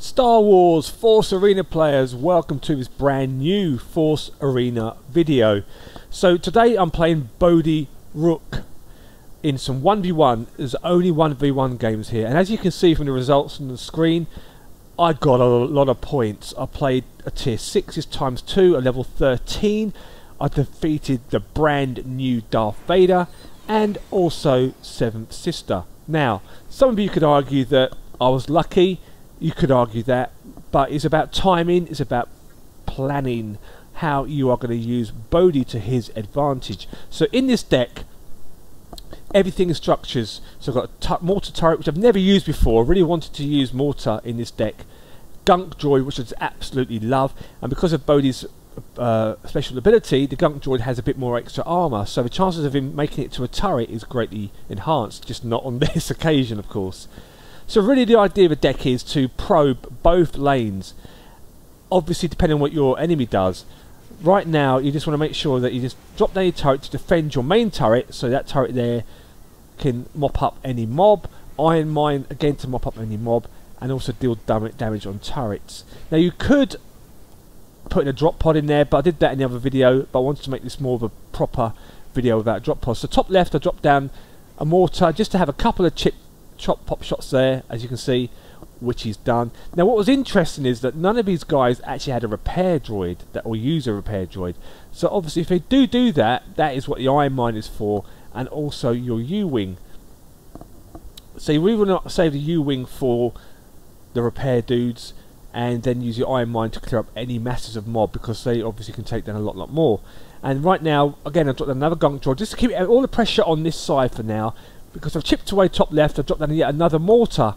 Star Wars Force Arena players, welcome to this brand new Force Arena video. So today I'm playing Bodhi Rook in some 1v1. There's only 1v1 games here, and as you can see from the results on the screen, I got a lot of points. I played a tier 6's times 2, a level 13. I defeated the brand new Darth Vader and also 7th Sister. Now, some of you could argue that I was lucky. You could argue that, but it's about timing, it's about planning how you are going to use Bodhi to his advantage. So in this deck, everything is structures. So I've got a mortar turret, which I've never used before. I really wanted to use mortar in this deck. Gunk droid, which I just absolutely love, and because of Bodhi's special ability, the Gunk droid has a bit more extra armor, so the chances of him making it to a turret is greatly enhanced, just not on this occasion, of course. So really the idea of a deck is to probe both lanes, obviously depending on what your enemy does. Right now you just want to make sure that you just drop down your turret to defend your main turret, so that turret there can mop up any mob, Iron Mine again to mop up any mob, and also deal damage on turrets. Now you could put in a drop pod in there, but I did that in the other video, but I wanted to make this more of a proper video without drop pods. So top left I dropped down a mortar just to have a couple of pop shots there, as you can see, which he's done. Now what was interesting is that none of these guys actually had a repair droid that will use a repair droid. So obviously if they do that, that is what the Iron Mine is for, and also your U-Wing. So you really will not save the U-Wing for the repair dudes and then use your Iron Mine to clear up any masses of mob, because they obviously can take down a lot more. And right now again I've dropped another Gunk droid just to keep all the pressure on this side for now, because I've chipped away top left. I've dropped down yet another mortar,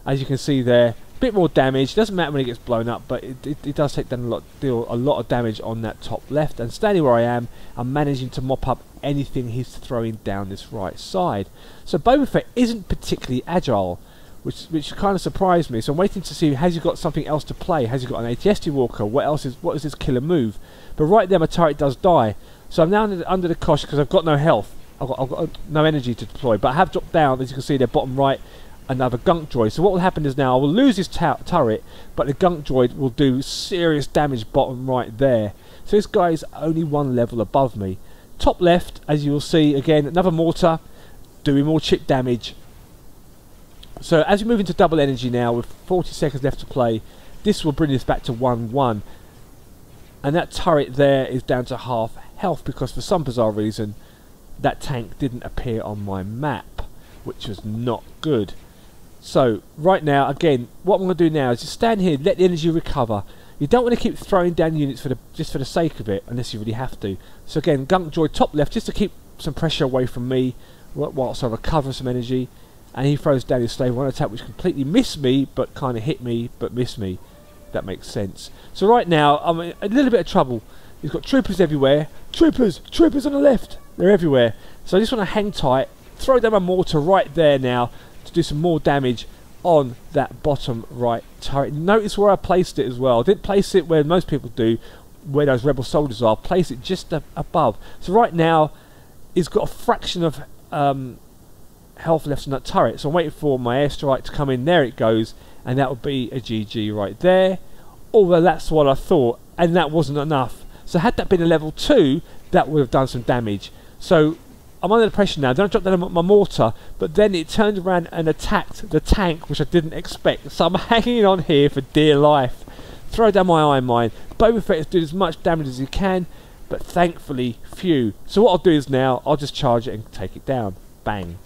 as you can see there. A bit more damage, doesn't matter when it gets blown up, but it does take down deal a lot of damage on that top left. And standing where I am, I'm managing to mop up anything he's throwing down this right side. So Boba Fett isn't particularly agile, which kind of surprised me. So I'm waiting to see, has he got something else to play? Has he got an ATST walker? What is his killer move? But right there my turret does die, so I'm now under the cosh because I've got no health. I've got no energy to deploy, but I have dropped down, as you can see there, bottom right, another Gunk droid. So what will happen is now I will lose his turret, but the Gunk droid will do serious damage bottom right there. So this guy is only one level above me. Top left, as you will see, again another mortar doing more chip damage. So as we move into double energy now, with 40 seconds left to play, this will bring us back to 1-1. And that turret there is down to half health, because for some bizarre reason that tank didn't appear on my map, which was not good. So right now, again, what I'm going to do now is just stand here, let the energy recover. You don't want to keep throwing down units just for the sake of it, unless you really have to. So again, Gunk droid top left, just to keep some pressure away from me whilst I recover some energy. And he throws down his slave one attack, which completely missed me, but kind of hit me, but missed me. That makes sense. So right now, I'm in a little bit of trouble. He's got troopers everywhere. Troopers on the left. They're everywhere. So I just want to hang tight, throw down my mortar right there now to do some more damage on that bottom right turret. Notice where I placed it as well. I didn't place it where most people do, where those rebel soldiers are. Place it just above. So right now, he's got a fraction of health left on that turret. So I'm waiting for my airstrike to come in. There it goes, and that would be a GG right there. Although that's what I thought, and that wasn't enough. So had that been a level 2, that would have done some damage. So I'm under the pressure now. Then I dropped down my mortar, but then it turned around and attacked the tank, which I didn't expect. So I'm hanging on here for dear life. Throw down my Iron Mine. Boba Fett is doing as much damage as he can, but thankfully few. So what I'll do is now I'll just charge it and take it down. Bang.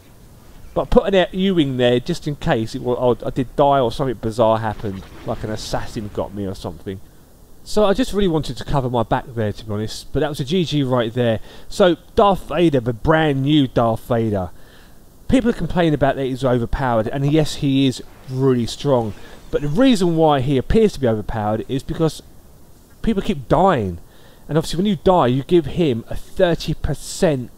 But put an U-Wing there just in case I did die or something bizarre happened, like an assassin got me or something. So I just really wanted to cover my back there, to be honest, but that was a GG right there. So Darth Vader, the brand new Darth Vader. People are complaining about that he's overpowered, and yes, he is really strong. But the reason why he appears to be overpowered is because people keep dying. And obviously when you die, you give him a 30%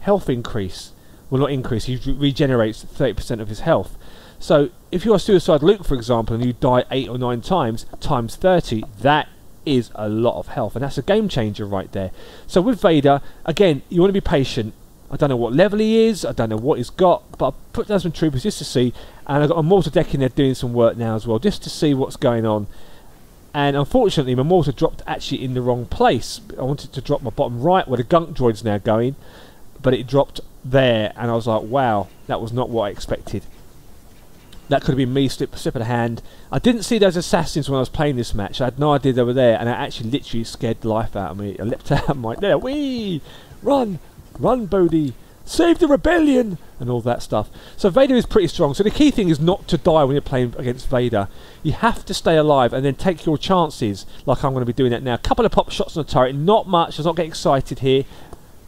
health increase. Well, not increase, he regenerates 30% of his health. So if you're a Suicide Luke, for example, and you die 8 or 9 times, times 30, that is a lot of health, and that's a game changer right there. So with Vader, again, you want to be patient. I don't know what level he is, I don't know what he's got, but I put down some troopers just to see, and I've got a mortar deck in there doing some work now as well, just to see what's going on. And unfortunately my mortar dropped actually in the wrong place. I wanted to drop my bottom right where the gunk droid's now going, but it dropped there, and I was like, wow, that was not what I expected. That could have been me slip of the hand. I didn't see those assassins when I was playing this match. I had no idea they were there, and it actually literally scared the life out of me. I leapt out, I'm like, there, wee! Run! Run, Bodhi! Save the rebellion! And all that stuff. So Vader is pretty strong. So the key thing is not to die when you're playing against Vader. You have to stay alive and then take your chances, like I'm going to be doing that now. A couple of pop shots on the turret, not much. Let's not get excited here.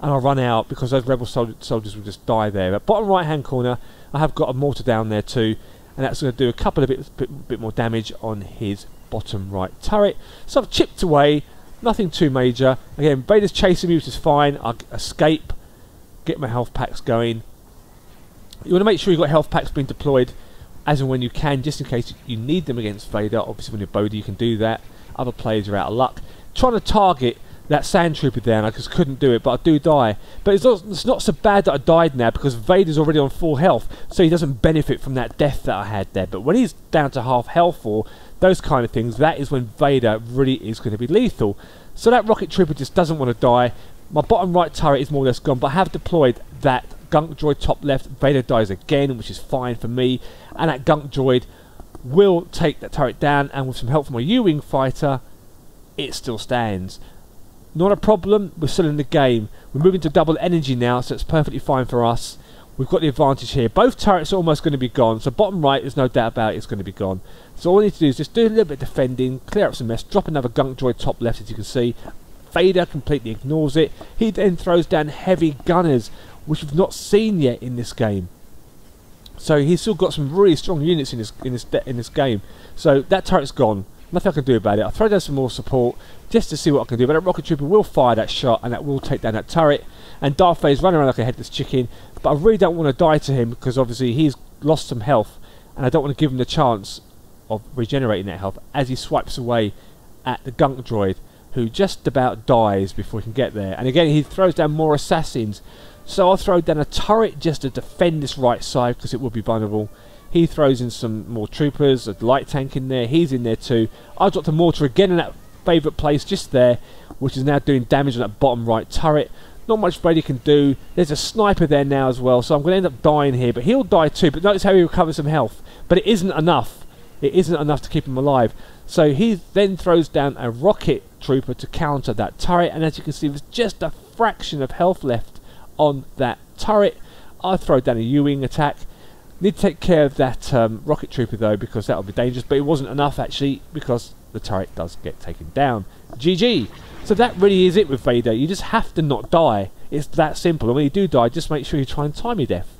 And I'll run out because those rebel soldiers will just die there. But bottom right hand corner, I have got a mortar down there too. And that's going to do a couple of bit more damage on his bottom right turret. So I've chipped away, nothing too major. Again, Vader's chasing me, which is fine. I escape, get my health packs going. You want to make sure you've got health packs being deployed as and when you can, just in case you need them against Vader. Obviously when you're Bodhi you can do that. Other players are out of luck. Trying to target that sand trooper there, and I just couldn't do it, but I do die. But it's not so bad that I died now, because Vader's already on full health, so he doesn't benefit from that death that I had there. But when he's down to half health or those kind of things, that is when Vader really is going to be lethal. So that rocket trooper just doesn't want to die. My bottom right turret is more or less gone, but I have deployed that gunk droid top left. Vader dies again, which is fine for me, and that gunk droid will take that turret down, and with some help from my U-wing fighter, it still stands. Not a problem, we're still in the game. We're moving to double energy now, so it's perfectly fine for us. We've got the advantage here. Both turrets are almost going to be gone, so bottom right, there's no doubt about it, it's going to be gone. So all we need to do is just do a little bit of defending, clear up some mess, drop another gunk droid top left, as you can see. Vader completely ignores it. He then throws down heavy gunners, which we've not seen yet in this game. So he's still got some really strong units in this game. So that turret's gone. Nothing I can do about it. I'll throw down some more support just to see what I can do. But that rocket trooper will fire that shot, and that will take down that turret. And Darth Vader's running around like a headless chicken. But I really don't want to die to him, because obviously he's lost some health, and I don't want to give him the chance of regenerating that health as he swipes away at the gunk droid, who just about dies before he can get there. And again, he throws down more assassins. So I'll throw down a turret just to defend this right side, because it will be vulnerable. He throws in some more troopers, a light tank in there, he's in there too. I dropped a mortar again in that favourite place just there, which is now doing damage on that bottom right turret. Not much Brady can do. There's a sniper there now as well, so I'm going to end up dying here, but he'll die too. But notice how he recovers some health. But it isn't enough. It isn't enough to keep him alive. So he then throws down a rocket trooper to counter that turret, and as you can see, there's just a fraction of health left on that turret. I throw down a U-wing attack. Need to take care of that rocket trooper though, because that would be dangerous, but it wasn't enough actually, because the turret does get taken down. GG. So that really is it with Vader. You just have to not die. It's that simple. And when you do die, just make sure you try and time your death.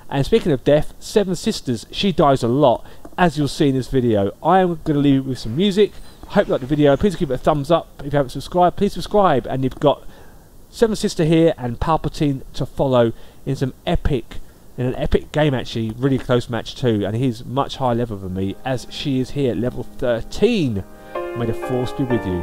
And speaking of death, Seven Sisters, she dies a lot, as you'll see in this video. I am going to leave it with some music. Hope you like the video. Please give it a thumbs up. If you haven't subscribed, please subscribe. And you've got Seven Sister here and Palpatine to follow in an epic game, actually, really close match too, and he's much higher level than me, as she is here at level 13. May the Force be with you.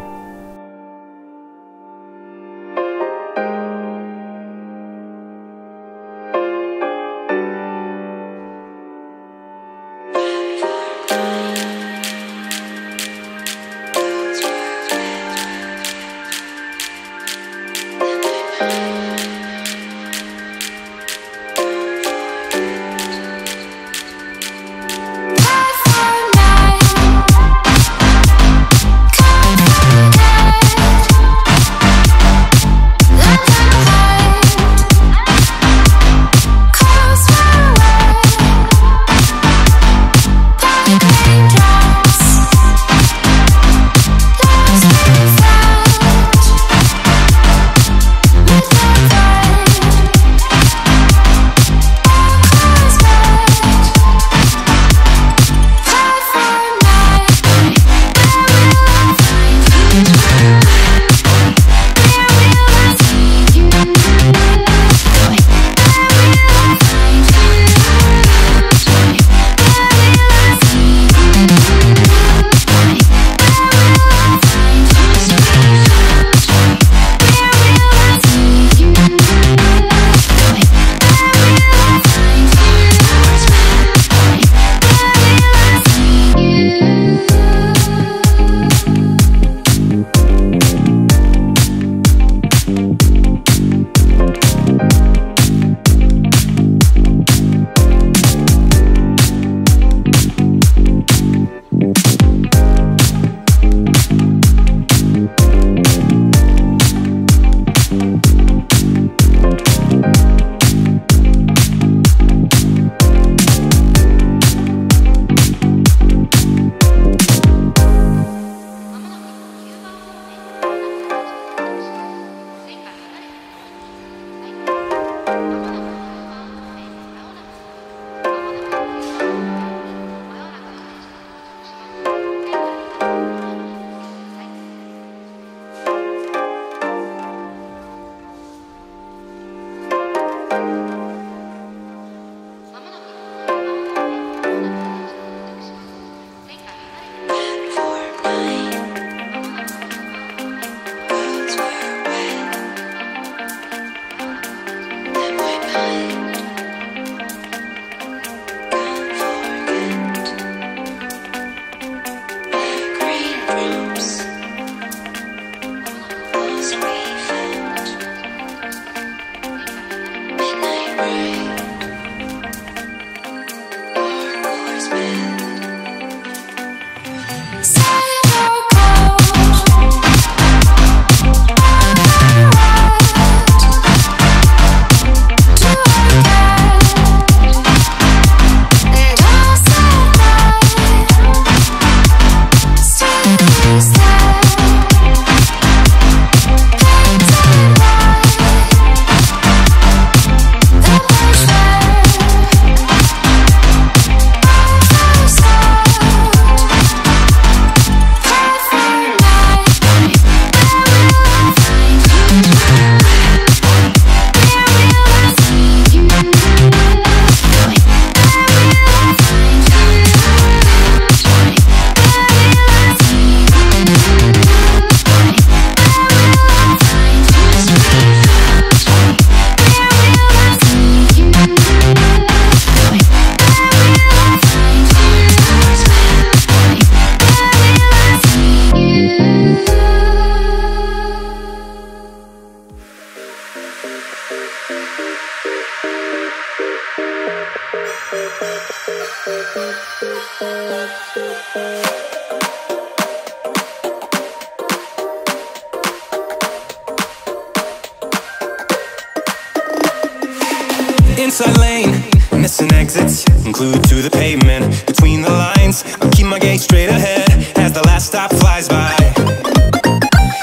Inside lane, missing exits, glued to the pavement. Between the lines, I'll keep my gaze straight ahead as the last stop flies by.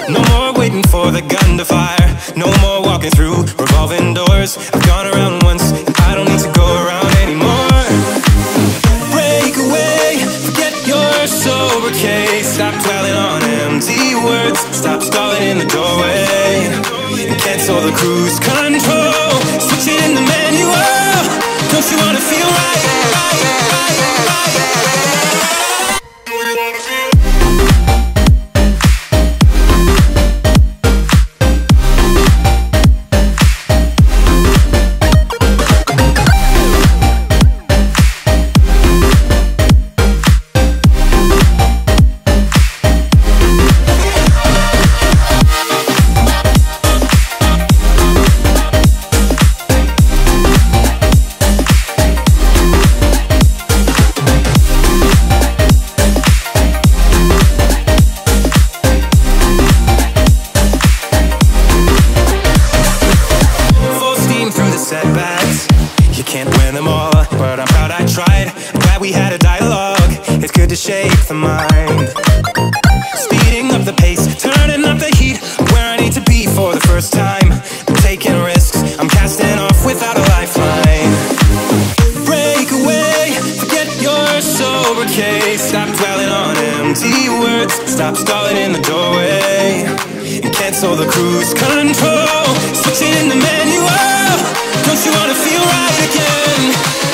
No more waiting for the gun to fire, no more walking through revolving doors. I've gone around once, and I don't need to go around anymore. Break away, forget your sober case. Stop dwelling on empty words, stop stalling in the doorway, and cancel the cruise control. Switch it in the manual. Don't you wanna feel right? Setbacks, you can't win them all, but I'm proud I tried. I'm glad we had a dialogue. It's good to shape the mind, speeding up the pace, turning up the heat. Where I need to be for the first time. I'm taking risks, I'm casting off without a lifeline. Break away, forget your sober case. Stop dwelling on empty words, stop stalling in the doorway, and cancel the cruise control. Switch it in the manual. Don't you wanna feel right again?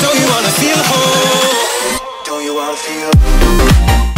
Don't you wanna feel whole? Don't you wanna feel